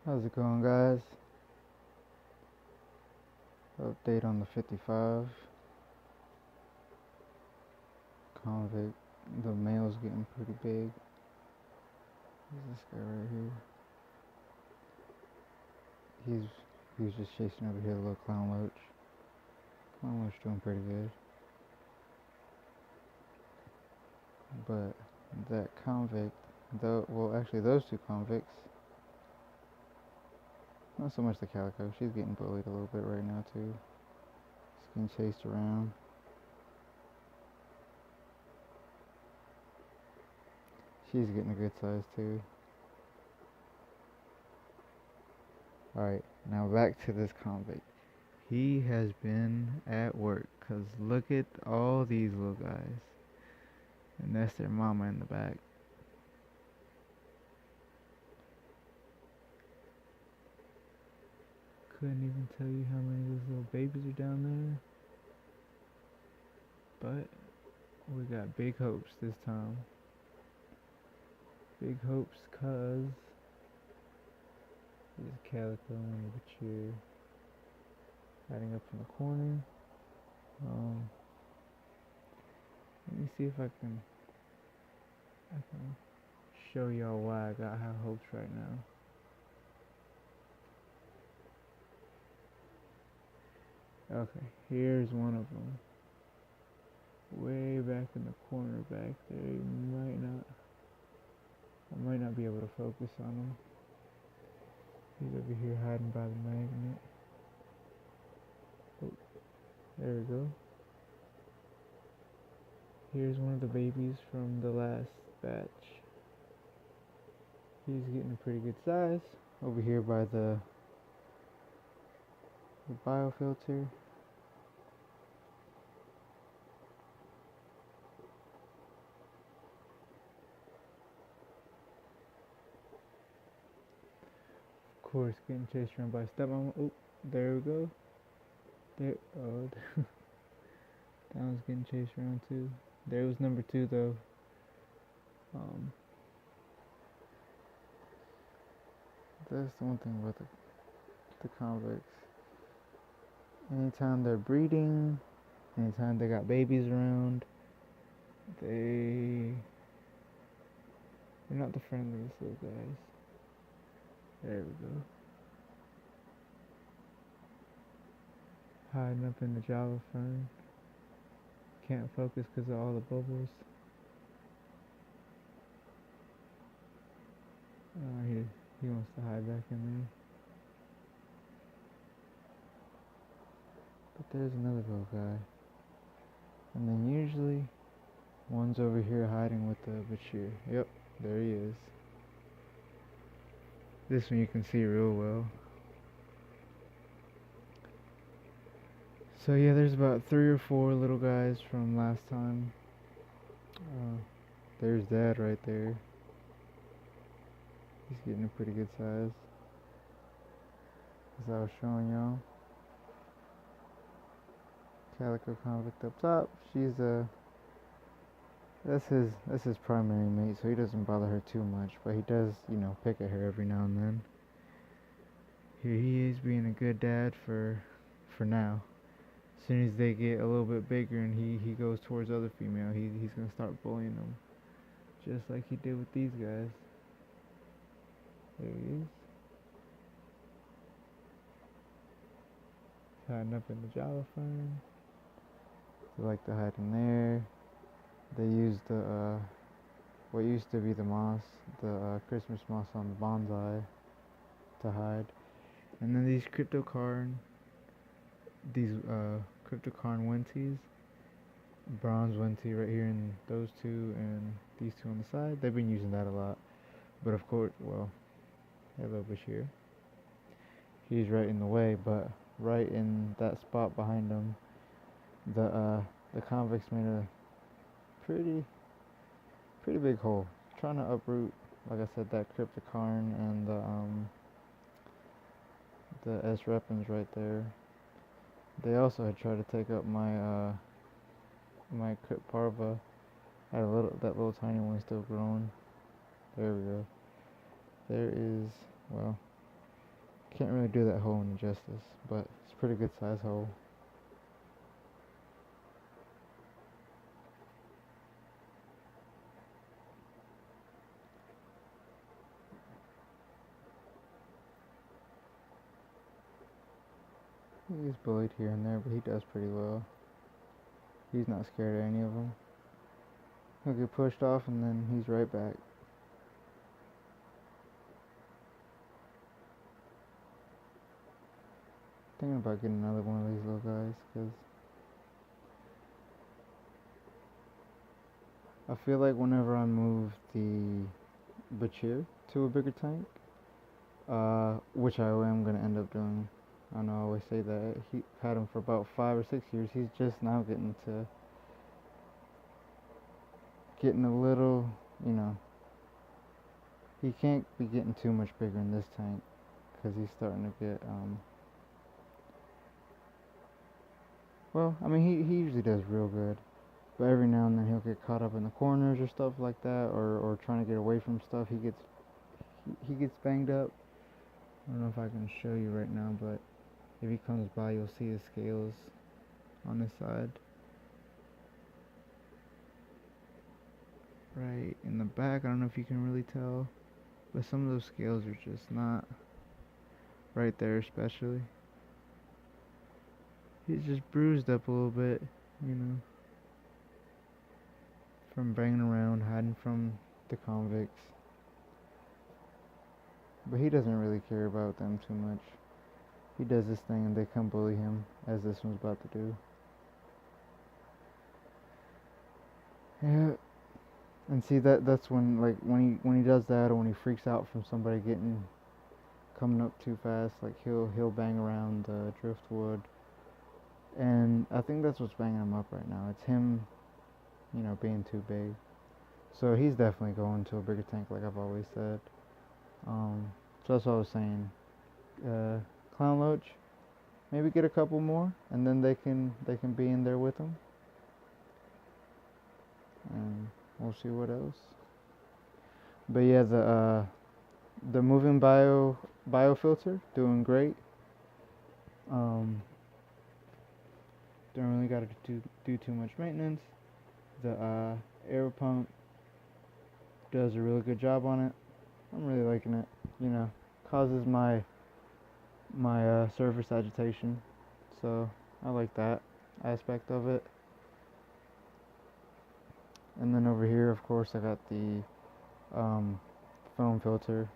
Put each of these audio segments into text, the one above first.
How's it going, guys? Update on the 55 convict. The male's getting pretty big. Who's this guy right here? He was just chasing over here a little clown loach. Clown loach doing pretty good. But that convict, actually those two convicts, not so much the calico. She's getting bullied a little bit right now too. She's getting chased around. She's getting a good size too. Alright, now back to this convict. He has been at work, cause look at all these little guys. And that's their mama in the back. Couldn't even tell you how many of those little babies are down there. But we got big hopes this time. Big hopes, cause there's a calico and a bichir hiding up in the corner. Let me see if I can show y'all why I got high hopes right now. Okay, here's one of them. Way back in the corner back there. I might not be able to focus on him. He's over here hiding by the magnet. Oh, there we go. Here's one of the babies from the last batch. He's getting a pretty good size. Over here by the biofilter. Of course, getting chased around by stepmom. Oh, there we go. There. Oh, that one's getting chased around too. There was number 2 though. That's the one thing about the convicts. Anytime they're breeding, anytime they got babies around, they're not the friendliest little guys. There we go. Hiding up in the Java fern. Can't focus because of all the bubbles. He wants to hide back in there. But there's another little guy. And then usually one's over here hiding with the bichir. Yep, there he is. This one you can see real well. So yeah, there's about 3 or 4 little guys from last time. There's Dad right there. He's getting a pretty good size, as I was showing y'all. Calico convict up top. That's his primary mate, so he doesn't bother her too much, but he does, pick at her every now and then. Here he is being a good dad for now. As soon as they get a little bit bigger and he goes towards other female, he's gonna start bullying them, just like he did with these guys. There he is. Hiding up in the Java fern. They like to hide in there. They use the what used to be the moss, the Christmas moss on the bonsai to hide. And then these cryptocarn wenties, bronze wentie right here, and those 2 and these 2 on the side. They've been using that a lot. But of course, well, hello Bashir. He's right in the way, but right in that spot behind him, the convicts made a pretty big hole, trying to uproot, like I said, that cryptocarn and the S. repens right there. They also had tried to take up my my crypt parva. Had that little tiny one still growing. There we go. There is, well, Can't really do that hole any justice, but it's a pretty good size hole. He's bullied here and there, but he does pretty well. He's not scared of any of them. He'll get pushed off and then he's right back. Thinking about getting another one of these little guys, because I feel like whenever I move the bichir to a bigger tank, which I am going to end up doing, I know I always say that, he had him for about 5 or 6 years, he's just now getting a little, you know, he can't be getting too much bigger in this tank, because he's starting to get, well, I mean, he usually does real good, but every now and then he'll get caught up in the corners or stuff like that, or trying to get away from stuff. He gets banged up. I don't know if I can show you right now, but if he comes by, you'll see his scales on his side. Right in the back, I don't know if you can really tell, but some of those scales are just not right there, especially. He's just bruised up a little bit, you know, from banging around, hiding from the convicts. But he doesn't really care about them too much. He does this thing and they come bully him, as this one's about to do. Yeah. And see, that's when, like, when he does that, or when he freaks out from somebody coming up too fast, like he'll bang around the driftwood. And I think that's what's banging him up right now. It's him, you know, being too big. So he's definitely going to a bigger tank, like I've always said. So that's what I was saying. Clown loach, maybe get a couple more, and then they can be in there with him. And we'll see what else. But yeah, the moving biofilter doing great. Don't really got to do too much maintenance. The air pump does a really good job on it. I'm really liking it. You know, causes my surface agitation, so I like that aspect of it. And then over here, of course, I got the foam filter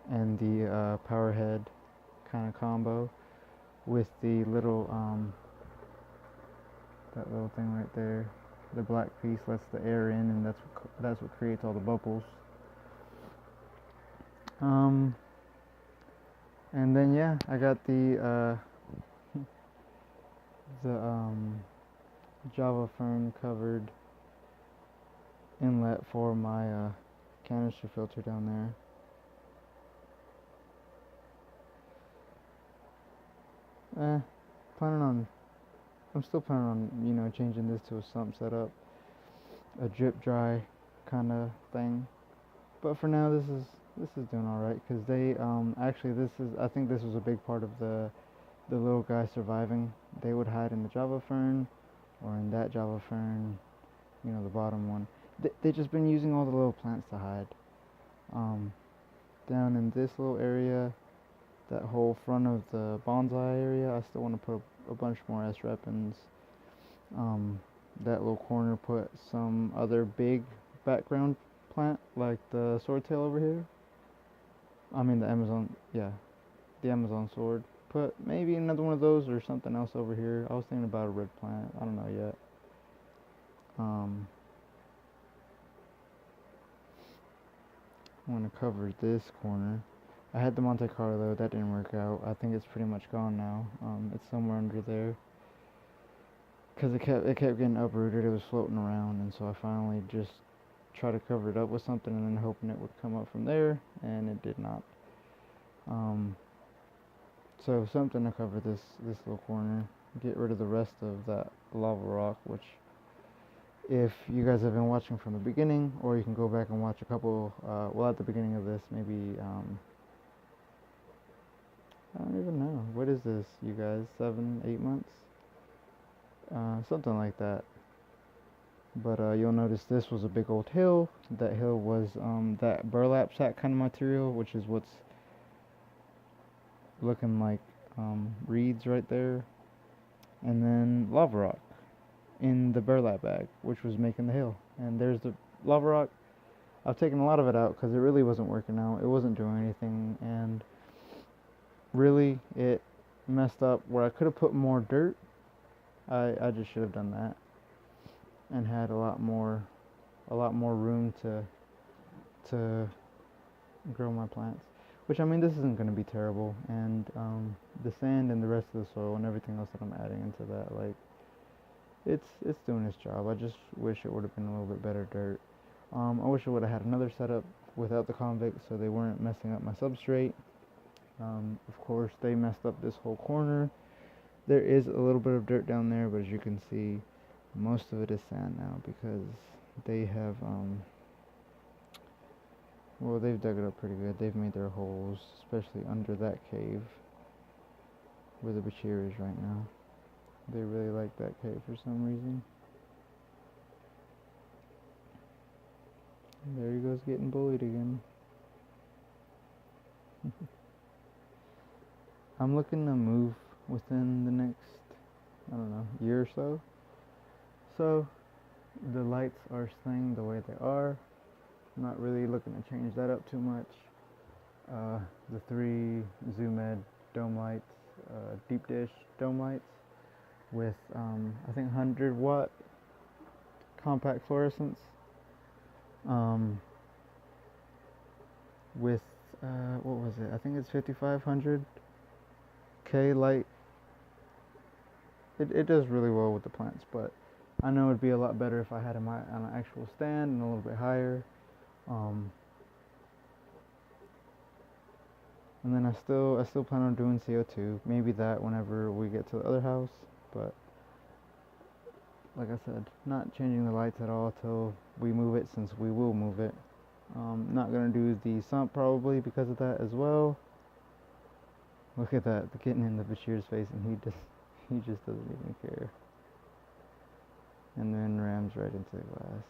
and the powerhead kind of combo with the little that little thing right there. The black piece lets the air in, and that's what creates all the bubbles. And then yeah, I got the Java fern covered inlet for my canister filter down there. I'm still planning on, you know, changing this to a sump setup, a drip dry kind of thing. But for now, this is doing all right, because they actually, I think this was a big part of the little guy surviving. They would hide in the Java fern or in that Java fern, you know, the bottom one. They just been using all the little plants to hide. Down in this little area, that whole front of the bonsai area, I still want to put a bunch more S-repens. That little corner, put some other big background plant, like the swordtail over here. I mean the Amazon sword. Put maybe another one of those or something else over here. I was thinking about a red plant. I don't know yet. I want to cover this corner. I had the Monte Carlo, that didn't work out. I think it's pretty much gone now. It's somewhere under there, because it kept getting uprooted. It was floating around, and so I finally just tried to cover it up with something, and then hoping it would come up from there, and it did not. So something to cover this little corner. Get rid of the rest of that lava rock, which, if you guys have been watching from the beginning, or you can go back and watch a couple, at the beginning of this, maybe I don't even know. What is this, you guys? 7, 8 months? Something like that. But you'll notice this was a big old hill. That hill was that burlap sack kind of material, which is what's looking like reeds right there. And then lava rock in the burlap bag, which was making the hill. And there's the lava rock. I've taken a lot of it out because it really wasn't working out. It wasn't doing anything, and really it messed up where I could have put more dirt. I just should have done that and had a lot more room to grow my plants. Which, I mean, this isn't going to be terrible, and the sand and the rest of the soil and everything else that I'm adding into that, like, it's doing its job. I just wish it would have been a little bit better dirt. I wish I would have had another setup without the convicts so they weren't messing up my substrate. Of course, they messed up this whole corner. There is a little bit of dirt down there, but as you can see, most of it is sand now because they have, well, they've dug it up pretty good. They've made their holes, especially under that cave where the bichir is right now. They really like that cave for some reason. And there he goes getting bullied again. I'm looking to move within the next, I don't know, year or so. So the lights are staying the way they are. I'm not really looking to change that up too much. The 3 Zoom Ed dome lights, deep dish dome lights with I think 100 watt compact fluorescence. With what was it? I think it's 5500 K light. It does really well with the plants, but I know it'd be a lot better if I had them on an actual stand and a little bit higher. And then I still plan on doing CO2. Maybe that whenever we get to the other house, but like I said, not changing the lights at all till we move it, since we will move it. Not gonna do the sump probably because of that as well. Look at that, getting in the bichir's face, and he just doesn't even care. And then rams right into the glass,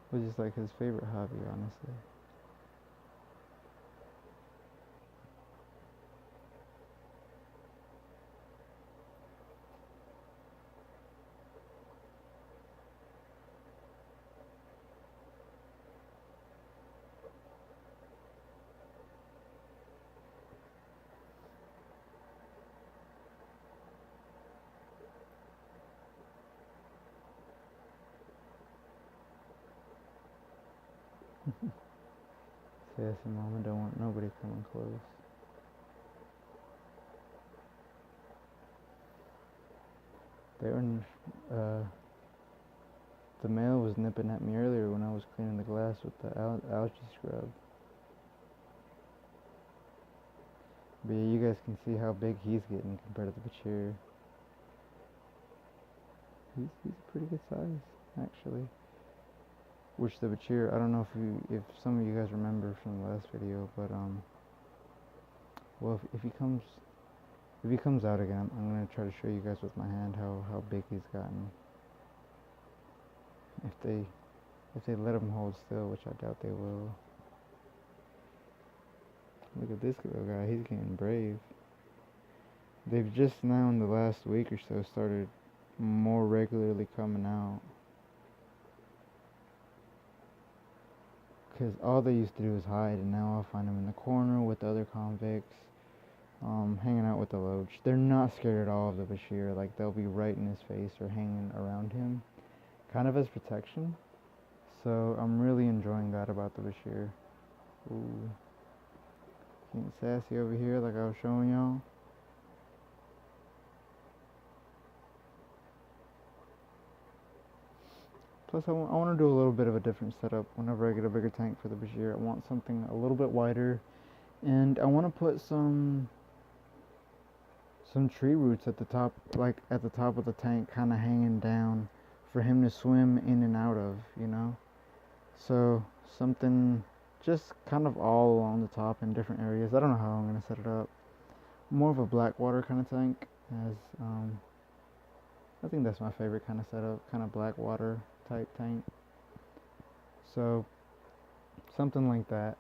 which is like his favorite hobby, honestly. Sassy mama don't want nobody coming close. They were, the male was nipping at me earlier when I was cleaning the glass with the algae scrub. But yeah, you guys can see how big he's getting compared to the bichir. He's a pretty good size, actually. Which the bichir, I don't know if some of you guys remember from the last video, but well, if he comes out again, I'm gonna try to show you guys with my hand how big he's gotten. If they let him hold still, which I doubt they will. Look at this little guy, he's getting brave. They've just now in the last week or so started more regularly coming out. Because all they used to do is hide, and now I'll find them in the corner with the other convicts, hanging out with the loach. They're not scared at all of the bichir. Like, they'll be right in his face or hanging around him, kind of as protection. So I'm really enjoying that about the bichir. Ooh. Getting sassy over here like I was showing y'all. Plus I want to do a little bit of a different setup whenever I get a bigger tank for the bichir. I want something a little bit wider, and I want to put some tree roots at the top, like at the top of the tank, kind of hanging down for him to swim in and out of, you know? So something just kind of all along the top in different areas. I don't know how I'm gonna set it up. More of a black water kind of tank, as I think that's my favorite kind of setup, kind of black water type tank. So something like that.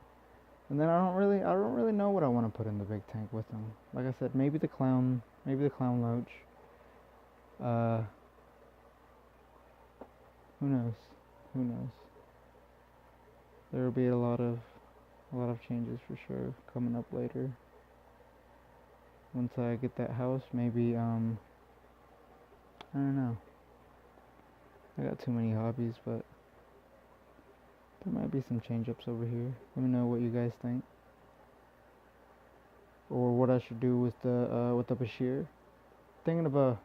And then I don't really know what I want to put in the big tank with them. Like I said, maybe the clown loach. Uh, who knows? Who knows? There will be a lot of changes for sure coming up later. Once I get that house, maybe I don't know. I got too many hobbies, but there might be some change ups over here. Let me know what you guys think, or what I should do with the bichir. Thinking of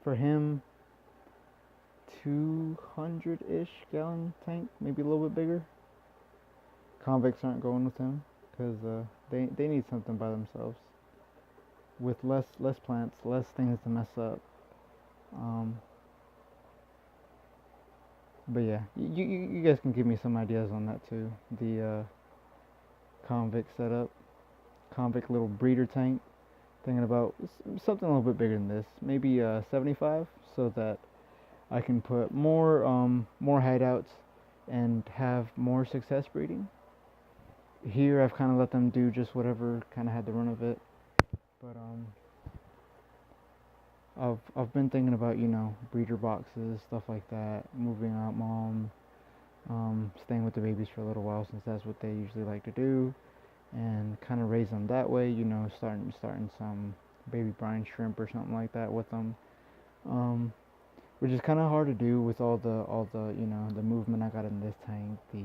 for him 200-ish gallon tank, maybe a little bit bigger. Convicts aren't going with him because they need something by themselves with less plants, less things to mess up. But yeah, you guys can give me some ideas on that too. The convict setup, convict little breeder tank. Thinking about something a little bit bigger than this, maybe 75, so that I can put more hideouts and have more success breeding. Here I've kind of let them do just whatever, kind of had the run of it. But I've been thinking about, breeder boxes, stuff like that, moving out mom, staying with the babies for a little while since that's what they usually like to do, and kind of raise them that way, starting some baby brine shrimp or something like that with them, which is kind of hard to do with all the the movement I got in this tank, the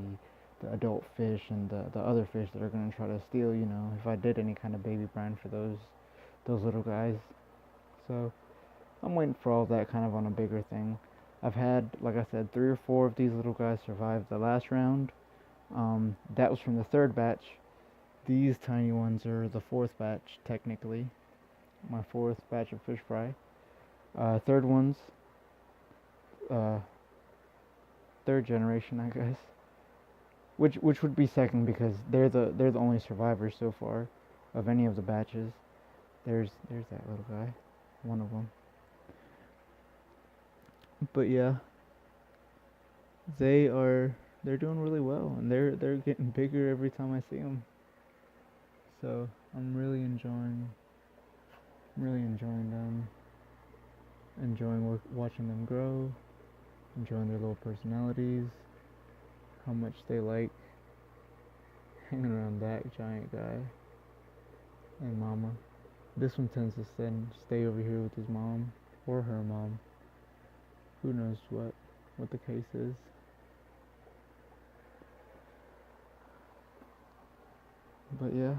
adult fish and the other fish that are going to try to steal, if I did any kind of baby brine for those little guys. So I'm waiting for all that kind of on a bigger thing. I've had, like I said, 3 or 4 of these little guys survive the last round. That was from the 3rd batch. These tiny ones are the 4th batch, technically. My 4th batch of fish fry. 3rd ones, 3rd generation, I guess. Which would be 2nd because they're the only survivors so far of any of the batches. There's that little guy, one of them. But yeah, they're doing really well, and they're getting bigger every time I see them. So I'm really enjoying them, enjoying watching them grow, enjoying their little personalities, how much they like hanging around that giant guy and mama. This one tends to stay over here with his mom or her mom. Who knows what the case is. But yeah.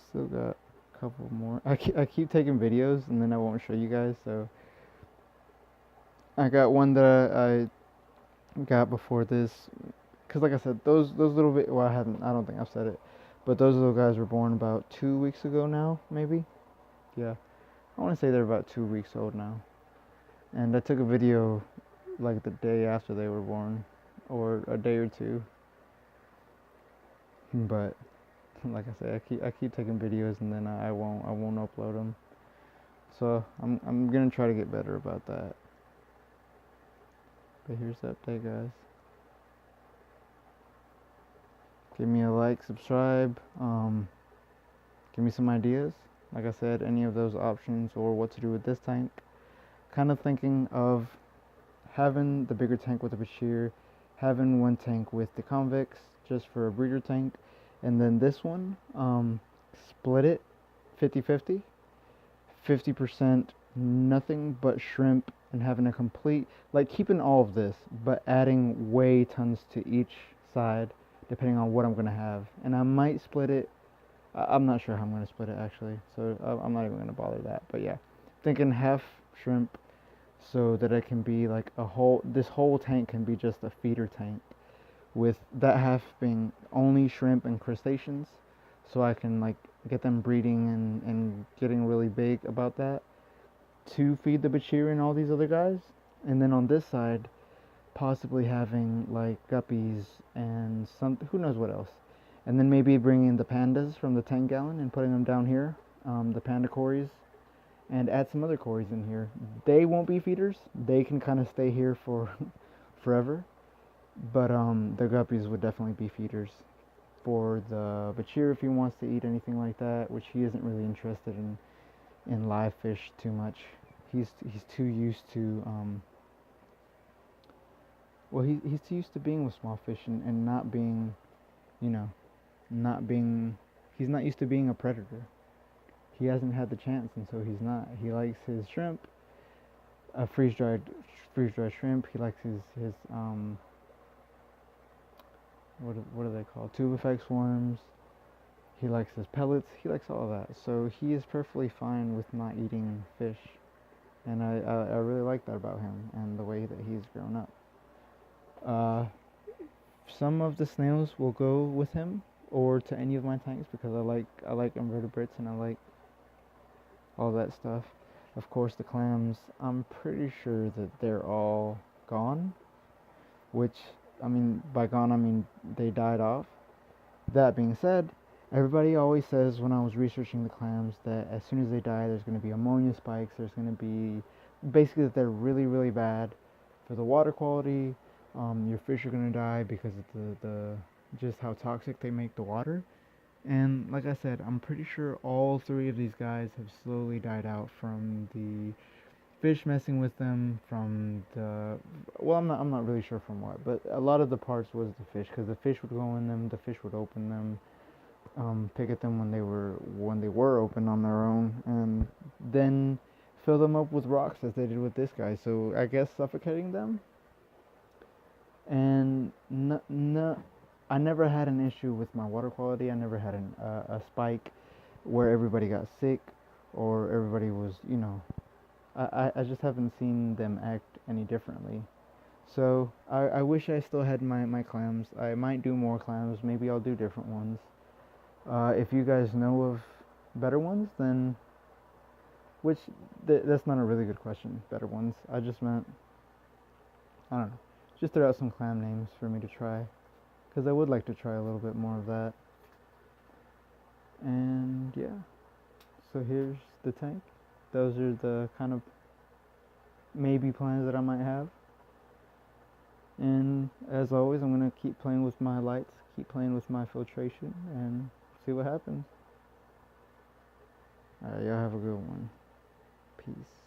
Still got a couple more. I keep taking videos and then I won't show you guys, so I got one that I got before this, because like I said, those little well, I don't think I've said it, but those little guys were born about 2 weeks ago now, maybe. Yeah, I want to say they're about 2 weeks old now, and I took a video like the day after they were born, or a day or two. But like I said, I keep taking videos and then I won't upload them. So I'm gonna try to get better about that. But here's the update, guys. Give me a like, subscribe, give me some ideas. Like I said, any of those options or what to do with this tank. Kind of thinking of having the bigger tank with the bichir, having one tank with the convicts just for a breeder tank, and then this one, split it 50-50, 50% nothing but shrimp, and having a complete, like keeping all of this, but adding way tons to each side, depending on what I'm going to have. And I might split it, I'm not sure how I'm going to split it actually, so I'm not even going to bother that. But yeah, thinking half shrimp, so that it can be like this whole tank can be just a feeder tank, with that half being only shrimp and crustaceans, so I can like get them breeding and getting really big about that, to feed the bichir and all these other guys. And then on this side, possibly having like guppies and some, who knows what else. And then maybe bringing the pandas from the 10 gallon and putting them down here, the panda cories, and add some other cories in here. They won't be feeders. They can kind of stay here for forever. But the guppies would definitely be feeders for the bichir if he wants to eat anything like that, which he isn't really interested in live fish too much. He's too used to he's too used to being with small fish and not being, you know, not being, he's not used to being a predator. He hasn't had the chance, and so he's not. He likes his shrimp, freeze dried shrimp. He likes his what are they called? Tubifex worms. He likes his pellets. He likes all of that. So he is perfectly fine with not eating fish, and I really like that about him and the way that he's grown up. Some of the snails will go with him or to any of my tanks because I like invertebrates and I like all that stuff. Of course, the clams, I'm pretty sure that they're all gone, which, I mean, by gone I mean they died off. That being said, everybody always says when I was researching the clams that as soon as they die there's going to be ammonia spikes, there's going to be, basically that they're really, really bad for the water quality. Your fish are going to die because of the just how toxic they make the water. And like I said, I'm pretty sure all three of these guys have slowly died out from the fish messing with them, from the, well, I'm not really sure from what, but a lot of the parts was the fish, because the fish would go in them, the fish would open them, pick at them when they were open on their own, and then fill them up with rocks as they did with this guy. So I guess suffocating them. And I never had an issue with my water quality. I never had a spike where everybody got sick or everybody was, you know, I just haven't seen them act any differently. So I wish I still had my clams. I might do more clams. Maybe I'll do different ones. If you guys know of better ones, then, which, that's not a really good question, better ones. I just meant, I don't know. Just throw out some clam names for me to try, because I would like to try a little bit more of that. And yeah, so here's the tank. Those are the kind of maybe plans that I might have. And as always, I'm going to keep playing with my lights, keep playing with my filtration, and see what happens. Alright, y'all have a good one. Peace.